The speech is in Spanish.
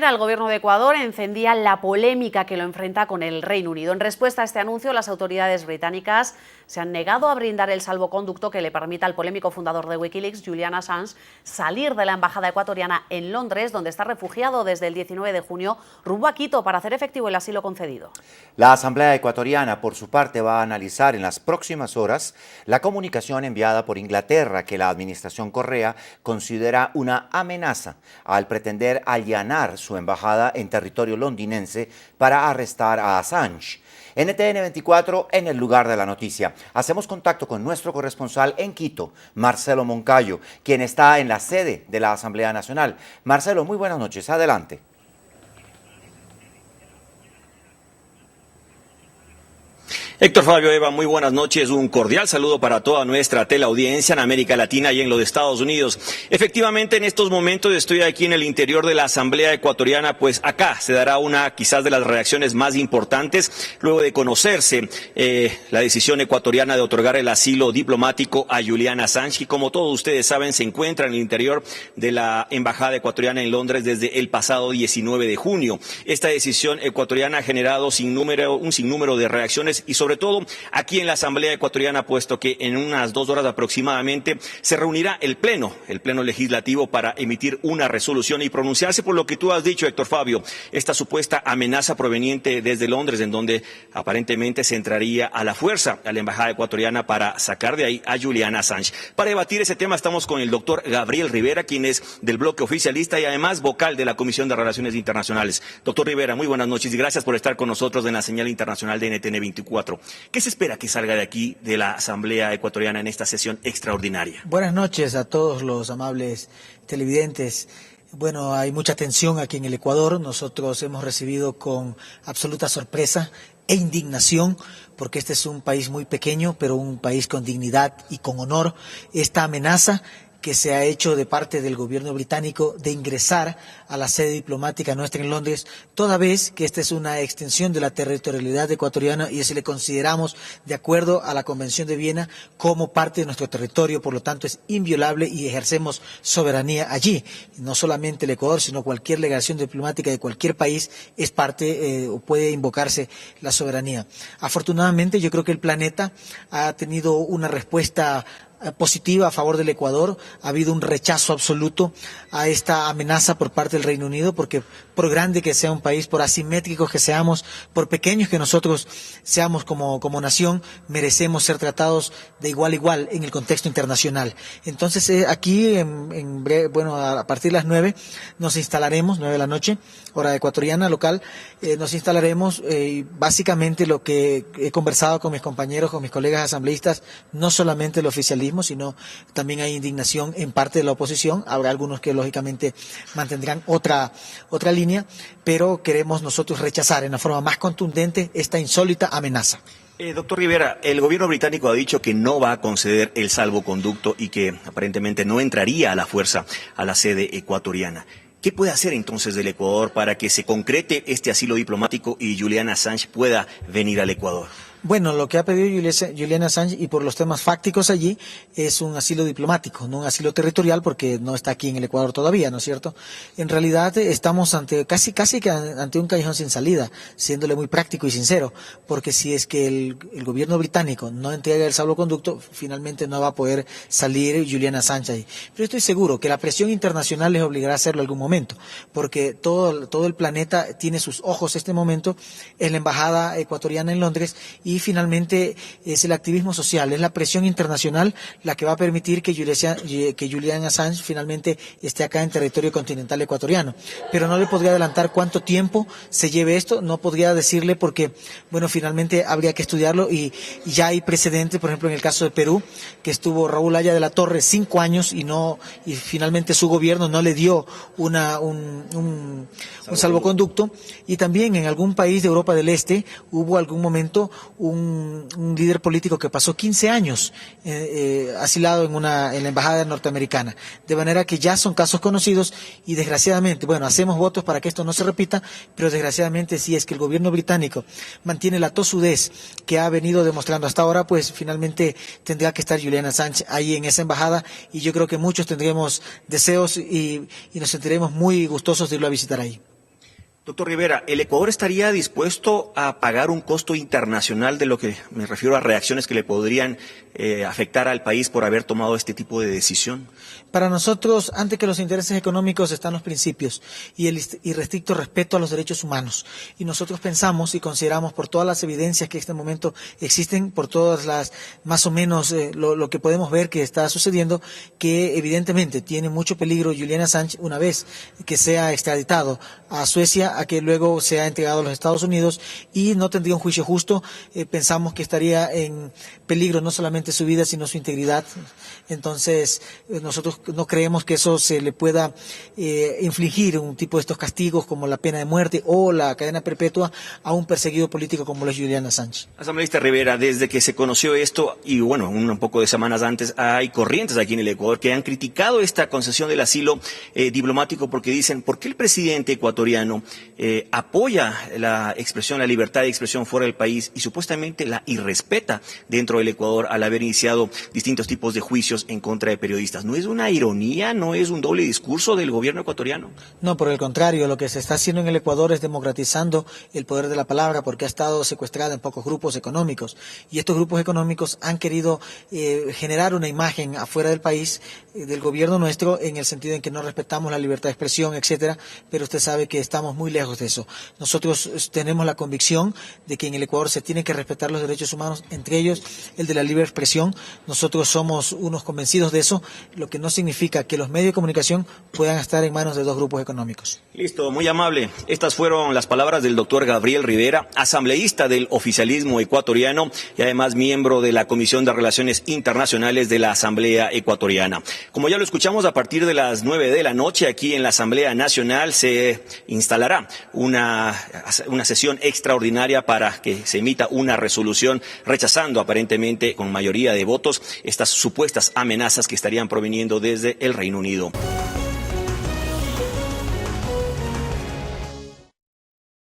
manera, el gobierno de Ecuador encendía la polémica que lo enfrenta con el Reino Unido. En respuesta a este anuncio, las autoridades británicas se han negado a brindar el salvoconducto que le permita al polémico fundador de Wikileaks, Julian Assange, salir de la embajada ecuatoriana en Londres, donde está refugiado desde el 19 de junio, rumbo a Quito para hacer efectivo el asilo concedido. La Asamblea Ecuatoriana, por su parte, va a analizar en las próximas horas la comunicación enviada por Inglaterra que la administración Correa considera una amenaza al pretender allanar su embajada en territorio londinense para arrestar a Assange. NTN 24 en el lugar de la noticia. Hacemos contacto con nuestro corresponsal en Quito, Marcelo Moncayo, quien está en la sede de la Asamblea Nacional. Marcelo, muy buenas noches. Adelante. Héctor Fabio, Eva, muy buenas noches. Un cordial saludo para toda nuestra teleaudiencia en América Latina y en los Estados Unidos. Efectivamente, en estos momentos estoy aquí en el interior de la Asamblea Ecuatoriana, pues acá se dará una quizás de las reacciones más importantes luego de conocerse la decisión ecuatoriana de otorgar el asilo diplomático a Julian Assange, y como todos ustedes saben, se encuentra en el interior de la Embajada Ecuatoriana en Londres desde el pasado 19 de junio. Esta decisión ecuatoriana ha generado un sinnúmero de reacciones y sobre todo aquí en la Asamblea Ecuatoriana, puesto que en unas 2 horas aproximadamente se reunirá el Pleno Legislativo para emitir una resolución y pronunciarse por lo que tú has dicho, Héctor Fabio, esta supuesta amenaza proveniente desde Londres, en donde aparentemente se entraría a la fuerza a la Embajada Ecuatoriana para sacar de ahí a Julian Assange. Para debatir ese tema estamos con el doctor Gabriel Rivera, quien es del bloque oficialista y además vocal de la Comisión de Relaciones Internacionales. Doctor Rivera, muy buenas noches y gracias por estar con nosotros en la señal internacional de NTN 24. ¿Qué se espera que salga de aquí, de la Asamblea Ecuatoriana, en esta sesión extraordinaria? Buenas noches a todos los amables televidentes. Bueno, hay mucha tensión aquí en el Ecuador. Nosotros hemos recibido con absoluta sorpresa e indignación, porque este es un país muy pequeño, pero un país con dignidad y con honor, esta amenaza que se ha hecho de parte del gobierno británico de ingresar a la sede diplomática nuestra en Londres, toda vez que esta es una extensión de la territorialidad ecuatoriana y se le consideramos, de acuerdo a la Convención de Viena, como parte de nuestro territorio, por lo tanto es inviolable y ejercemos soberanía allí. No solamente el Ecuador, sino cualquier legación diplomática de cualquier país es parte o puede invocarse la soberanía. Afortunadamente, yo creo que el planeta ha tenido una respuesta positiva a favor del Ecuador. Ha habido un rechazo absoluto a esta amenaza por parte del Reino Unido, porque por grande que sea un país, por asimétricos que seamos, por pequeños que nosotros seamos como nación, merecemos ser tratados de igual a igual en el contexto internacional. Entonces aquí, a partir de las 9 nos instalaremos, 9 de la noche, hora ecuatoriana local, nos instalaremos básicamente lo que he conversado con mis compañeros, con mis colegas asambleístas, no solamente el oficialismo, sino también hay indignación en parte de la oposición. Habrá algunos que lógicamente mantendrán otra línea, pero queremos nosotros rechazar en la forma más contundente esta insólita amenaza. Doctor Rivera, el gobierno británico ha dicho que no va a conceder el salvoconducto y que aparentemente no entraría a la fuerza a la sede ecuatoriana. ¿Qué puede hacer entonces el Ecuador para que se concrete este asilo diplomático y Julian Assange pueda venir al Ecuador? Bueno, lo que ha pedido Julian Assange, y por los temas fácticos allí, es un asilo diplomático, no un asilo territorial, porque no está aquí en el Ecuador todavía, ¿no es cierto? En realidad estamos casi que ante un callejón sin salida, siéndole muy práctico y sincero, porque si es que el gobierno británico no entrega el salvoconducto, finalmente no va a poder salir Julian Assange ahí. Pero estoy seguro que la presión internacional les obligará a hacerlo en algún momento, porque todo el planeta tiene sus ojos este momento en la embajada ecuatoriana en Londres, y finalmente es el activismo social, es la presión internacional la que va a permitir que Julian Assange finalmente esté acá en territorio continental ecuatoriano. Pero no le podría adelantar cuánto tiempo se lleve esto, no podría decirle porque, bueno, finalmente habría que estudiarlo y ya hay precedentes, por ejemplo en el caso de Perú, que estuvo Raúl Haya de la Torre 5 años y finalmente su gobierno no le dio un salvoconducto, y también en algún país de Europa del Este hubo algún momento un líder político que pasó 15 años asilado en la embajada norteamericana, de manera que ya son casos conocidos y desgraciadamente, bueno, hacemos votos para que esto no se repita, pero desgraciadamente si es que el gobierno británico mantiene la tosudez que ha venido demostrando hasta ahora, pues finalmente tendrá que estar Julian Assange ahí en esa embajada, y yo creo que muchos tendremos deseos y nos sentiremos muy gustosos de irlo a visitar ahí. Doctor Rivera, ¿el Ecuador estaría dispuesto a pagar un costo internacional de lo que me refiero a reacciones que le podrían afectar al país por haber tomado este tipo de decisión? Para nosotros, antes que los intereses económicos, están los principios y el irrestricto respeto a los derechos humanos. Y nosotros pensamos y consideramos, por todas las evidencias que en este momento existen, por todas las, más o menos, lo que podemos ver que está sucediendo, que evidentemente tiene mucho peligro Julian Assange una vez que sea extraditado a Suecia, a que luego sea entregado a los Estados Unidos y no tendría un juicio justo. Pensamos que estaría en peligro no solamente su vida, sino su integridad. Entonces, nosotros no creemos que eso se le pueda infligir un tipo de estos castigos como la pena de muerte o la cadena perpetua a un perseguido político como lo es Julian Assange. Asambleísta Rivera, desde que se conoció esto, y bueno, un poco de semanas antes, hay corrientes aquí en el Ecuador que han criticado esta concesión del asilo diplomático porque dicen, ¿por qué el presidente ecuatoriano apoya la expresión, la libertad de expresión fuera del país y supuestamente la irrespeta dentro del Ecuador al haber iniciado distintos tipos de juicios en contra de periodistas? ¿No es una ironía, no es un doble discurso del gobierno ecuatoriano? No, por el contrario, lo que se está haciendo en el Ecuador es democratizando el poder de la palabra porque ha estado secuestrada en pocos grupos económicos y estos grupos económicos han querido generar una imagen afuera del país, del gobierno nuestro, en el sentido en que no respetamos la libertad de expresión, etcétera, pero usted sabe que estamos muy lejos de eso. Nosotros tenemos la convicción de que en el Ecuador se tienen que respetar los derechos humanos, entre ellos el de la libre expresión. Nosotros somos unos convencidos de eso, lo que no significa que los medios de comunicación puedan estar en manos de dos grupos económicos. Listo, muy amable. Estas fueron las palabras del doctor Gabriel Rivera, asambleísta del oficialismo ecuatoriano y además miembro de la Comisión de Relaciones Internacionales de la Asamblea Ecuatoriana. Como ya lo escuchamos, a partir de las 9 de la noche aquí en la Asamblea Nacional se instalará una sesión extraordinaria para que se emita una resolución rechazando aparentemente con mayoría de votos estas supuestas amenazas que estarían proveniendo desde el Reino Unido.